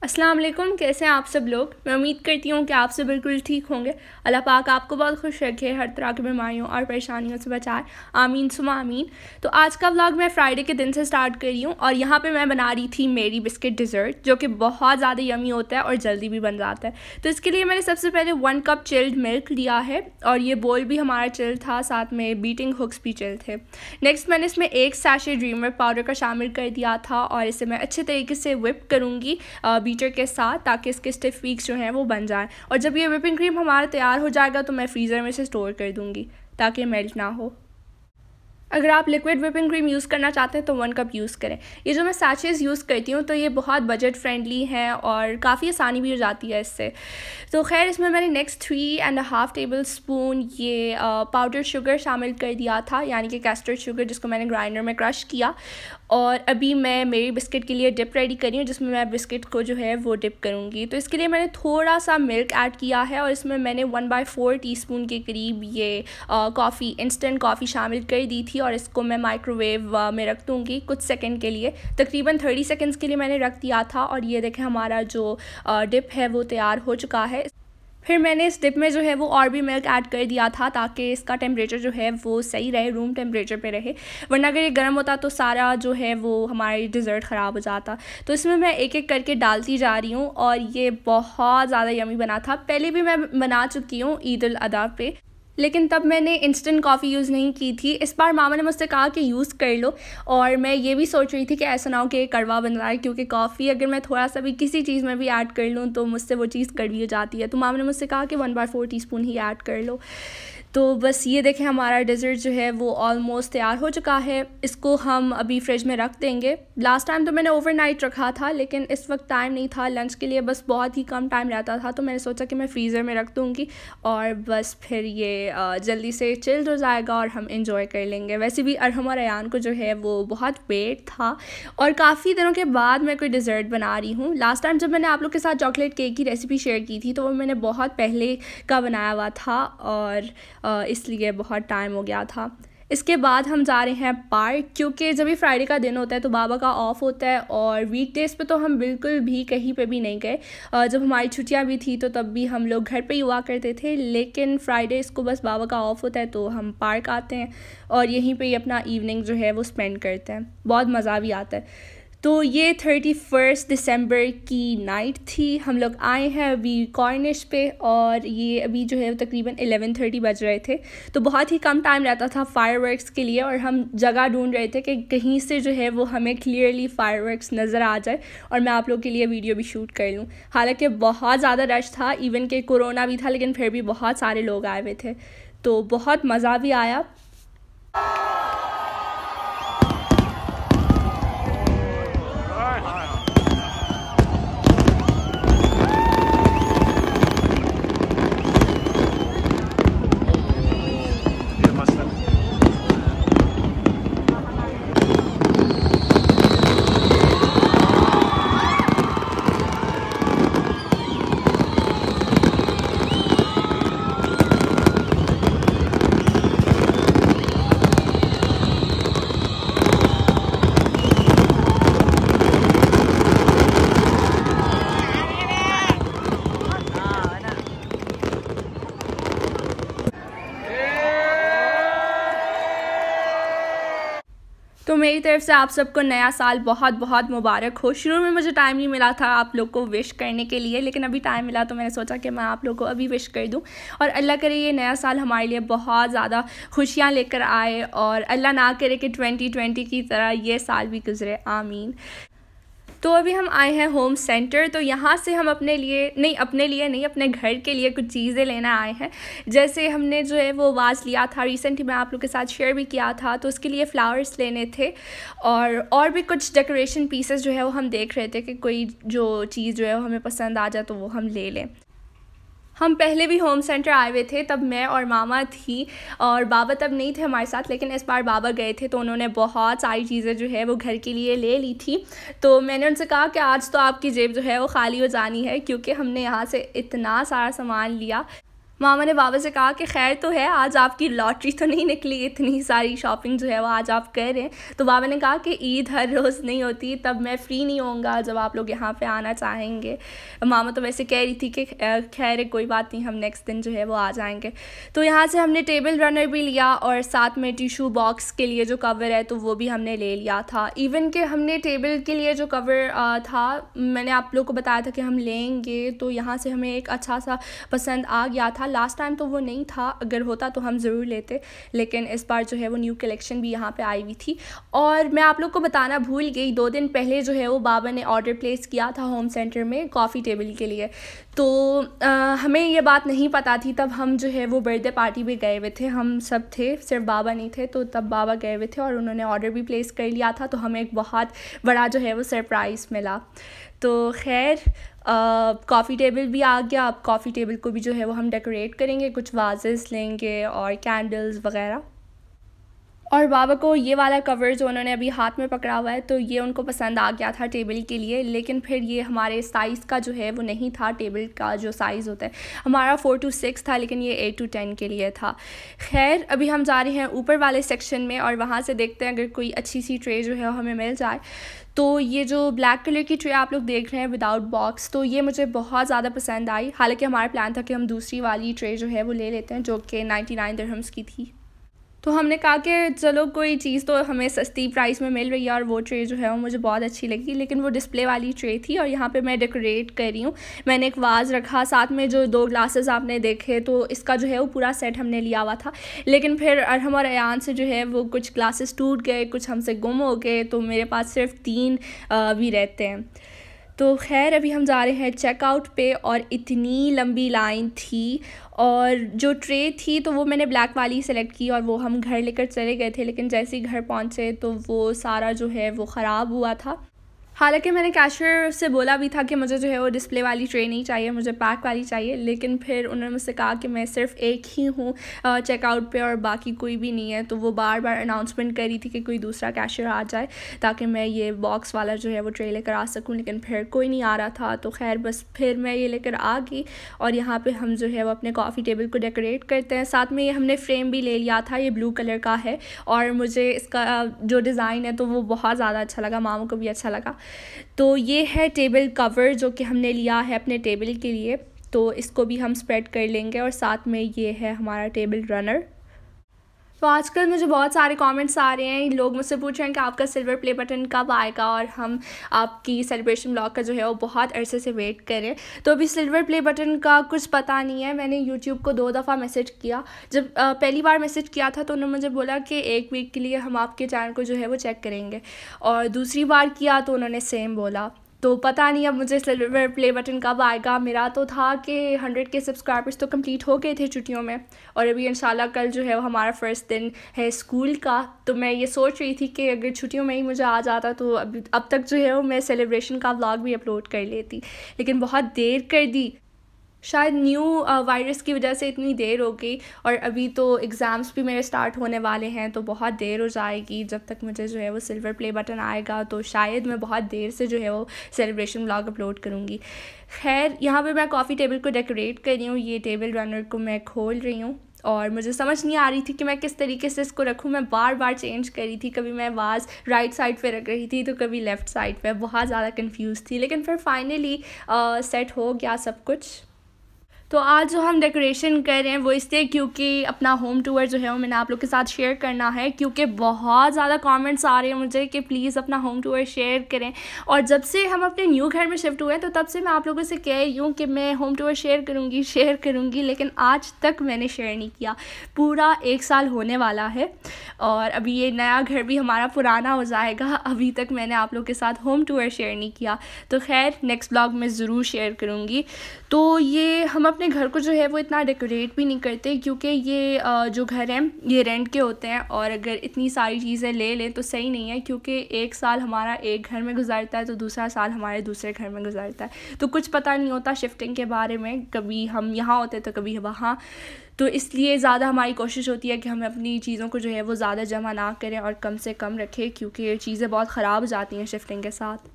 अस्सलाम वालेकुम। कैसे हैं आप सब लोग। मैं उम्मीद करती हूँ कि आप सब बिल्कुल ठीक होंगे। अल्लाह पाक आपको बहुत खुश रखे, हर तरह की बीमारियों और परेशानियों से बचाए। आमीन सुमा आमीन। तो आज का व्लॉग मैं फ्राइडे के दिन से स्टार्ट कर रही हूँ और यहाँ पे मैं बना रही थी मेरी बिस्किट डिज़र्ट, जो कि बहुत ज़्यादा यमी होता है और जल्दी भी बन जाता है। तो इसके लिए मैंने सबसे पहले 1 कप चिल्ड मिल्क लिया है और ये बोल भी हमारा चिल्ड था, साथ में बीटिंग हुक्स भी चिल्ड थे। नेक्स्ट मैंने इसमें 1 सैशे ड्रीमर पाउडर का शामिल कर दिया था और इसे मैं अच्छे तरीके से whip करूँगी बीटर के साथ, ताकि इसके स्टिफ पीक्स जो हैं वो बन जाएं। और जब ये व्हिपिंग क्रीम हमारा तैयार हो जाएगा तो मैं फ्रीज़र में इसे स्टोर कर दूँगी ताकि मेल्ट ना हो। अगर आप लिक्विड व्हिपिंग क्रीम यूज़ करना चाहते हैं तो 1 कप यूज़ करें। ये जो मैं सैचेस यूज़ करती हूँ तो ये बहुत बजट फ्रेंडली हैं और काफ़ी आसानी भी हो जाती है इससे। तो खैर इसमें मैंने नेक्स्ट 3.5 टेबल स्पून ये पाउडर शुगर शामिल कर दिया था, यानी कि कैस्टर्ड शुगर, जिसको मैंने ग्राइंडर में क्रश किया। और अभी मैं मेरी बिस्किट के लिए डिप रेडी कर रही हूँ, जिसमें मैं बिस्किट को जो है वो डिप करूँगी। तो इसके लिए मैंने थोड़ा सा मिल्क ऐड किया है और इसमें मैंने 1/4 टीस्पून के करीब ये इंस्टेंट कॉफ़ी शामिल कर दी थी और इसको मैं माइक्रोवेव में रख दूँगी कुछ सेकंड के लिए। तकरीबन 30 सेकंड्स के लिए मैंने रख दिया था और ये देखें हमारा जो डिप है वो तैयार हो चुका है। फिर मैंने इस डिप में जो है वो और भी मिल्क ऐड कर दिया था ताकि इसका टेम्परेचर जो है वो सही रहे, रूम टेम्परेचर पे रहे, वरना अगर ये गर्म होता तो सारा जो है वो हमारी डिज़र्ट ख़राब हो जाता। तो इसमें मैं एक एक करके डालती जा रही हूँ और ये बहुत ज़्यादा यमी बना था। पहले भी मैं बना चुकी हूँ ईद उल अदा पे, लेकिन तब मैंने इंस्टेंट कॉफ़ी यूज़ नहीं की थी। इस बार मामा ने मुझसे कहा कि यूज़ कर लो और मैं ये भी सोच रही थी कि ऐसा ना हो कि कड़वा बन जाए, क्योंकि कॉफ़ी अगर मैं थोड़ा सा भी किसी चीज़ में भी ऐड कर लूँ तो मुझसे वो चीज़ कड़वी हो जाती है। तो मामा ने मुझसे कहा कि 1/4 टीस्पून ही ऐड कर लो। तो बस ये देखें हमारा डिज़र्ट जो है वो ऑलमोस्ट तैयार हो चुका है। इसको हम अभी फ्रिज में रख देंगे। लास्ट टाइम तो मैंने ओवरनाइट रखा था, लेकिन इस वक्त टाइम नहीं था लंच के लिए, बस बहुत ही कम टाइम रहता था, तो मैंने सोचा कि मैं फ्रीज़र में रख दूँगी और बस फिर ये जल्दी से चिल्ड हो जाएगा और हम इंजॉय कर लेंगे। वैसे भी अरहम और अयान को जो है वो बहुत वेट था और काफ़ी दिनों के बाद मैं कोई डिज़र्ट बना रही हूँ। लास्ट टाइम जब मैंने आप लोग के साथ चॉकलेट केक की रेसिपी शेयर की थी तो वो मैंने बहुत पहले का बनाया हुआ था और इसलिए बहुत टाइम हो गया था। इसके बाद हम जा रहे हैं पार्क, क्योंकि जब भी फ्राइडे का दिन होता है तो बाबा का ऑफ़ होता है और वीकडेज़ पे तो हम बिल्कुल भी कहीं पे भी नहीं गए। जब हमारी छुट्टियां भी थी तो तब भी हम लोग घर पे ही हुआ करते थे, लेकिन फ्राइडेज़ को बस बाबा का ऑफ़ होता है तो हम पार्क आते हैं और यहीं पे ही अपना इवनिंग जो है वो स्पेंड करते हैं। बहुत मज़ा भी आता है। तो ये 31 दिसंबर की नाइट थी। हम लोग आए हैं अभी कॉर्निश पे और ये अभी जो है तकरीबन 11:30 बज रहे थे। तो बहुत ही कम टाइम रहता था फायरवर्क्स के लिए और हम जगह ढूंढ रहे थे कि कहीं से जो है वो हमें क्लियरली फायरवर्क्स नज़र आ जाए और मैं आप लोग के लिए वीडियो भी शूट कर लूँ। हालांकि बहुत ज़्यादा रश था, इवन के कोरोना भी था, लेकिन फिर भी बहुत सारे लोग आए हुए थे, तो बहुत मज़ा भी आया। तो मेरी तरफ से आप सबको नया साल बहुत बहुत मुबारक हो। शुरू में मुझे टाइम नहीं मिला था आप लोग को विश करने के लिए, लेकिन अभी टाइम मिला तो मैंने सोचा कि मैं आप लोग को अभी विश कर दूं और अल्लाह करे ये नया साल हमारे लिए बहुत ज़्यादा खुशियां लेकर आए और अल्लाह ना करे कि 2020 की तरह ये साल भी गुजरे, आमीन। तो अभी हम आए हैं होम सेंटर, तो यहाँ से हम अपने लिए अपने घर के लिए कुछ चीज़ें लेना आए हैं। जैसे हमने जो है वो वाज़ लिया था, रिसेंटली मैं आप लोग के साथ शेयर भी किया था, तो उसके लिए फ़्लावर्स लेने थे और भी कुछ डेकोरेशन पीसेस जो है वो हम देख रहे थे कि कोई जो चीज़ जो है वो हमें पसंद आ जाए तो वो हम ले लें। हम पहले भी होम सेंटर आए हुए थे, तब मैं और मामा थी और बाबा तब नहीं थे हमारे साथ, लेकिन इस बार बाबा गए थे तो उन्होंने बहुत सारी चीज़ें जो है वो घर के लिए ले ली थी। तो मैंने उनसे कहा कि आज तो आपकी जेब जो है वो खाली हो जानी है, क्योंकि हमने यहाँ से इतना सारा सामान लिया। मामा ने बाबा से कहा कि खैर तो है, आज आपकी लॉटरी तो नहीं निकली, इतनी सारी शॉपिंग जो है वो आज आप कर रहे हैं। तो बाबा ने कहा कि ईद हर रोज़ नहीं होती, तब मैं फ़्री नहीं होऊंगा जब आप लोग यहाँ पे आना चाहेंगे। मामा तो वैसे कह रही थी कि खैर कोई बात नहीं, हम नेक्स्ट दिन जो है वो आ जाएंगे। तो यहाँ से हमने टेबल रनर भी लिया और साथ में टिशू बॉक्स के लिए जो कवर है तो वो भी हमने ले लिया था। इवन कि हमने टेबल के लिए जो कवर था, मैंने आप लोग को बताया था कि हम लेंगे, तो यहाँ से हमें एक अच्छा सा पसंद आ गया था। लास्ट टाइम तो वो नहीं था, अगर होता तो हम ज़रूर लेते, लेकिन इस बार जो है वो न्यू कलेक्शन भी यहाँ पे आई हुई थी। और मैं आप लोग को बताना भूल गई, 2 दिन पहले जो है वो बाबा ने ऑर्डर प्लेस किया था होम सेंटर में कॉफ़ी टेबल के लिए। तो हमें ये बात नहीं पता थी, तब हम जो है वो बर्थडे पार्टी में गए हुए थे, हम सब थे, सिर्फ बाबा नहीं थे। तो तब बाबा गए हुए थे और उन्होंने ऑर्डर भी प्लेस कर लिया था, तो हमें एक बहुत बड़ा जो है वो सरप्राइज़ मिला। तो खैर कॉफ़ी टेबल भी आ गया। अब कॉफ़ी टेबल को भी जो है वो हम डेकोरेट करेंगे, कुछ वाजेस लेंगे और कैंडल्स वगैरह। और बाबा को ये वाला कवर जो उन्होंने अभी हाथ में पकड़ा हुआ है, तो ये उनको पसंद आ गया था टेबल के लिए, लेकिन फिर ये हमारे साइज़ का जो है वो नहीं था। टेबल का जो साइज़ होता है हमारा 4 to 6 था, लेकिन ये 8 to 10 के लिए था। खैर अभी हम जा रहे हैं ऊपर वाले सेक्शन में और वहाँ से देखते हैं अगर कोई अच्छी सी ट्रे जो है हमें मिल जाए। तो ये जो ब्लैक कलर की ट्रे आप लोग देख रहे हैं विदाउट बॉक्स, तो ये मुझे बहुत ज़्यादा पसंद आई। हालांकि हमारा प्लान था कि हम दूसरी वाली ट्रे जो है वो ले लेते हैं, जो कि 99 दिरहम्स की थी। तो हमने कहा कि चलो कोई चीज़ तो हमें सस्ती प्राइस में मिल रही है, और वो ट्रे जो है वो मुझे बहुत अच्छी लगी, लेकिन वो डिस्प्ले वाली ट्रे थी। और यहाँ पे मैं डेकोरेट कर रही हूँ। मैंने एक वाज रखा, साथ में जो 2 ग्लासेस आपने देखे, तो इसका जो है वो पूरा सेट हमने लिया हुआ था। लेकिन फिर अरहम और अयान से जो है वो कुछ ग्लासेस टूट गए, कुछ हमसे गुम हो गए, तो मेरे पास सिर्फ 3 भी रहते हैं। तो खैर अभी हम जा रहे हैं चेकआउट पे, और इतनी लंबी लाइन थी। और जो ट्रे थी तो वो मैंने ब्लैक वाली सेलेक्ट की और वो हम घर लेकर चले गए थे, लेकिन जैसे ही घर पहुँचे तो वो सारा जो है वो ख़राब हुआ था। हालांकि मैंने कैशियर से बोला भी था कि मुझे जो है वो डिस्प्ले वाली ट्रे नहीं चाहिए, मुझे पैक वाली चाहिए, लेकिन फिर उन्होंने मुझसे कहा कि मैं सिर्फ एक ही हूँ चेकआउट पे और बाकी कोई भी नहीं है। तो वो बार बार अनाउंसमेंट कर रही थी कि कोई दूसरा कैशियर आ जाए ताकि मैं ये बॉक्स वाला जो है वो ट्रे लेकर आ सकूँ, लेकिन फिर कोई नहीं आ रहा था। तो खैर बस फिर मैं ये लेकर आ गई, और यहाँ पर हम जो है वो अपने कॉफ़ी टेबल को डेकोरेट करते हैं। साथ में ये हमने फ्रेम भी ले लिया था, ये ब्लू कलर का है, और मुझे इसका जो डिज़ाइन है तो वो बहुत ज़्यादा अच्छा लगा, मामू को भी अच्छा लगा। तो ये है टेबल कवर जो कि हमने लिया है अपने टेबल के लिए, तो इसको भी हम स्प्रेड कर लेंगे। और साथ में ये है हमारा टेबल रनर। तो आजकल मुझे बहुत सारे कमेंट्स आ रहे हैं, लोग मुझसे पूछ रहे हैं कि आपका सिल्वर प्ले बटन कब आएगा, और हम आपकी सेलिब्रेशन ब्लॉग का जो है वो बहुत अरसे से वेट करें। तो अभी सिल्वर प्ले बटन का कुछ पता नहीं है। मैंने यूट्यूब को 2 दफ़ा मैसेज किया। जब पहली बार मैसेज किया था तो उन्होंने मुझे बोला कि 1 वीक के लिए हम आपके चैनल को जो है वो चेक करेंगे, और दूसरी बार किया तो उन्होंने सेम बोला। तो पता नहीं अब मुझे सिल्वर प्ले बटन कब आएगा। मेरा तो था कि 100 के सब्सक्राइबर्स तो कंप्लीट हो गए थे छुट्टियों में, और अभी इंशाल्लाह कल जो है वो हमारा फ़र्स्ट दिन है स्कूल का। तो मैं ये सोच रही थी कि अगर छुट्टियों में ही मुझे आ जाता तो अब तक जो है वो मैं सेलिब्रेशन का व्लॉग भी अपलोड कर लेती, लेकिन बहुत देर कर दी। शायद न्यू वायरस की वजह से इतनी देर हो गई, और अभी तो एग्ज़ाम्स भी मेरे स्टार्ट होने वाले हैं, तो बहुत देर हो जाएगी जब तक मुझे जो है वो सिल्वर प्ले बटन आएगा। तो शायद मैं बहुत देर से जो है वो सेलिब्रेशन व्लॉग अपलोड करूँगी। खैर यहाँ पे मैं कॉफ़ी टेबल को डेकोरेट कर रही हूँ। ये टेबल रनर को मैं खोल रही हूँ, और मुझे समझ नहीं आ रही थी कि मैं किस तरीके से इसको रखूँ। मैं बार बार चेंज कर रही थी, कभी मैं वाज राइट साइड पे रख रही थी तो कभी लेफ़्ट साइड पे, बहुत ज़्यादा कंफ्यूज थी, लेकिन फिर फाइनली सेट हो गया सब कुछ। तो आज जो हम डेकोरेशन कर रहे हैं वो इसलिए क्योंकि अपना होम टूर जो है वो मैंने आप लोग के साथ शेयर करना है, क्योंकि बहुत ज़्यादा कमेंट्स आ रहे हैं मुझे कि प्लीज़ अपना होम टूर शेयर करें। और जब से हम अपने न्यू घर में शिफ्ट हुए हैं तो तब से मैं आप लोगों से कह रही हूँ कि मैं होम टूर शेयर करूँगी, लेकिन आज तक मैंने शेयर नहीं किया। पूरा 1 साल होने वाला है, और अभी ये नया घर भी हमारा पुराना हो जाएगा। अभी तक मैंने आप लोग के साथ होम टूर शेयर नहीं किया, तो खैर नेक्स्ट ब्लॉग में ज़रूर शेयर करूँगी। तो ये हम अपने घर को जो है वो इतना डेकोरेट भी नहीं करते, क्योंकि ये जो घर हैं ये रेंट के होते हैं, और अगर इतनी सारी चीज़ें ले लें तो सही नहीं है, क्योंकि 1 साल हमारा एक घर में गुजरता है तो दूसरा साल हमारे दूसरे घर में गुजरता है, तो कुछ पता नहीं होता शिफ्टिंग के बारे में, कभी हम यहाँ होते तो कभी वहाँ। तो इसलिए ज़्यादा हमारी कोशिश होती है कि हम अपनी चीज़ों को जो है वो ज़्यादा जमा ना करें और कम से कम रखें, क्योंकि ये चीज़ें बहुत ख़राब हो जाती हैं शिफ्टिंग के साथ।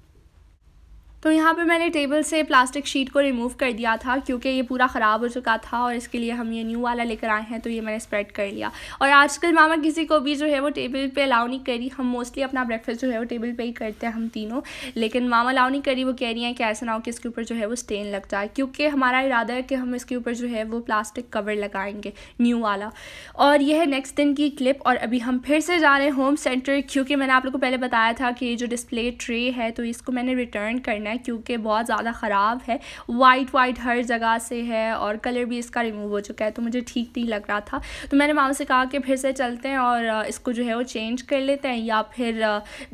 तो यहाँ पे मैंने टेबल से प्लास्टिक शीट को रिमूव कर दिया था क्योंकि ये पूरा ख़राब हो चुका था और इसके लिए हम ये न्यू वाला लेकर आए हैं, तो ये मैंने स्प्रेड कर लिया। और आजकल मामा किसी को भी जो है वो टेबल पे अलाउ नहीं करी। हम मोस्टली अपना ब्रेकफास्ट जो है वो टेबल पे ही करते हैं हम तीनों, लेकिन मामा अलाउ नहीं करी। वो कह रही हैं कि ऐसा ना हो कि इसके ऊपर जो है वो स्टेन लग जाए, क्योंकि हमारा इरादा है कि हम इसके ऊपर जो है वो प्लास्टिक कवर लगाएंगे न्यू वाला। और ये है नेक्स्ट दिन की क्लिप। और अभी हम फिर से जा रहे हैं होम सेंटर, क्योंकि मैंने आप लोग को पहले बताया था कि ये जो डिस्प्ले ट्रे है तो इसको मैंने रिटर्न करना है क्योंकि बहुत ज़्यादा ख़राब है, वाइट हर जगह से है और कलर भी इसका रिमूव हो चुका है, तो मुझे ठीक नहीं लग रहा था। तो मैंने मामा से कहा कि फिर से चलते हैं और इसको जो है वो चेंज कर लेते हैं, या फिर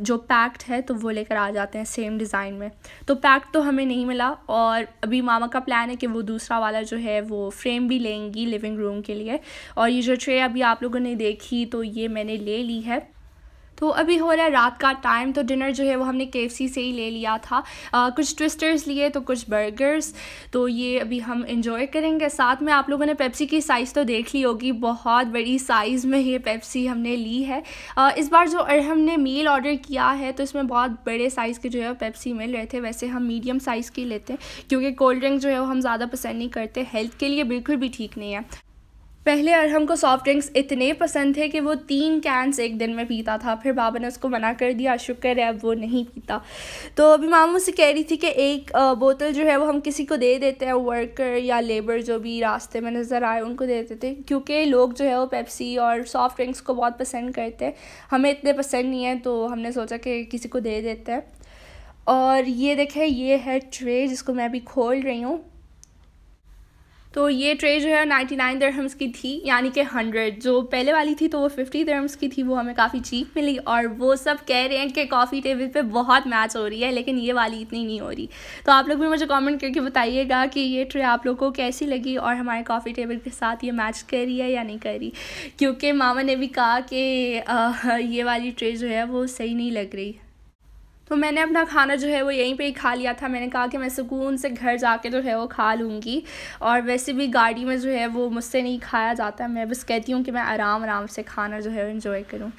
जो पैक्ड है तो वो लेकर आ जाते हैं सेम डिज़ाइन में। तो पैक्ड तो हमें नहीं मिला और अभी मामा का प्लान है कि वो दूसरा वाला जो है वो फ्रेम भी लेंगी लिविंग रूम के लिए। और ये जो ट्रे अभी आप लोगों ने देखी तो ये मैंने ले ली है। तो अभी हो रहा है रात का टाइम, तो डिनर जो है वो हमने KFC से ही ले लिया था। कुछ ट्विस्टर्स लिए तो कुछ बर्गर्स, तो ये अभी हम इंजॉय करेंगे। साथ में आप लोगों ने पेप्सी की साइज़ तो देख ली होगी, बहुत बड़ी साइज़ में ये पेप्सी हमने ली है। इस बार जो हमने मील ऑर्डर किया है तो इसमें बहुत बड़े साइज़ के जो है पेप्सी मिल रहे थे। वैसे हम मीडियम साइज़ की लेते हैं क्योंकि कोल्ड ड्रिंक जो है वो हम ज़्यादा पसंद नहीं करते, हेल्थ के लिए बिल्कुल भी ठीक नहीं है। पहले अरहम को सॉफ्ट ड्रिंक्स इतने पसंद थे कि वो 3 कैंस एक दिन में पीता था, फिर बाबा ने उसको मना कर दिया, शुक्र है अब वो नहीं पीता। तो अभी मामा मुझसे कह रही थी कि एक बोतल जो है वो हम किसी को दे देते हैं, वर्कर या लेबर जो भी रास्ते में नज़र आए उनको दे देते हैं, क्योंकि लोग जो है वो पेप्सी और सॉफ्ट ड्रिंक्स को बहुत पसंद करते हैं। हमें इतने पसंद नहीं है तो हमने सोचा कि किसी को दे देते हैं। और ये देखें, ये है ट्रे जिसको मैं अभी खोल रही हूँ। तो ये ट्रे जो है 99 दिरहम्स की थी, यानी कि 100। जो पहले वाली थी तो वो 50 दिरहम्स की थी, वो हमें काफ़ी चीप मिली। और वो सब कह रहे हैं कि कॉफ़ी टेबल पे बहुत मैच हो रही है, लेकिन ये वाली इतनी नहीं हो रही। तो आप लोग भी मुझे कमेंट करके बताइएगा कि ये ट्रे आप लोगों को कैसी लगी और हमारे कॉफ़ी टेबल के साथ ये मैच कर रही है या नहीं कर रही, क्योंकि मामा ने भी कहा कि ये वाली ट्रे जो है वो सही नहीं लग रही। तो मैंने अपना खाना जो है वो यहीं पे ही खा लिया था। मैंने कहा कि मैं सुकून से घर जाके जो है वो खा लूँगी, और वैसे भी गाड़ी में जो है वो मुझसे नहीं खाया जाता। मैं बस कहती हूँ कि मैं आराम से खाना जो है एंजॉय करूँ।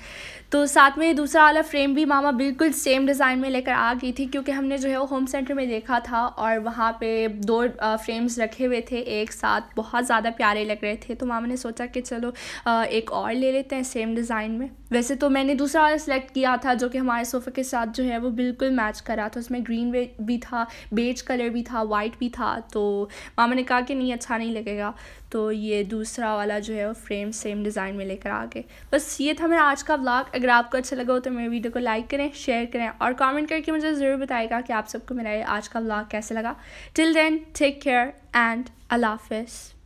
तो साथ में दूसरा वाला फ्रेम भी मामा बिल्कुल सेम डिज़ाइन में लेकर आ गई थी, क्योंकि हमने जो है वो होम सेंटर में देखा था और वहाँ पे 2 फ्रेम्स रखे हुए थे एक साथ, बहुत ज़्यादा प्यारे लग रहे थे। तो मामा ने सोचा कि चलो एक और ले लेते हैं सेम डिज़ाइन में। वैसे तो मैंने दूसरा वाला सेलेक्ट किया था जो कि हमारे सोफ़े के साथ जो है वो बिल्कुल मैच कर रहा था। उसमें ग्रीन भी था, बेज कलर भी था, वाइट भी था। तो मामा ने कहा कि नहीं, अच्छा नहीं लगेगा, तो ये दूसरा वाला जो है वो फ्रेम सेम डिज़ाइन में लेकर आ गए। बस ये था मेरा आज का व्लॉग। अगर आपको अच्छा लगा हो तो मेरे वीडियो को लाइक करें, शेयर करें और कमेंट करके मुझे ज़रूर बताइएगा कि आप सबको मेरा आज का व्लॉग कैसे लगा। Till then, take care and अल्लाह हाफ़िज़।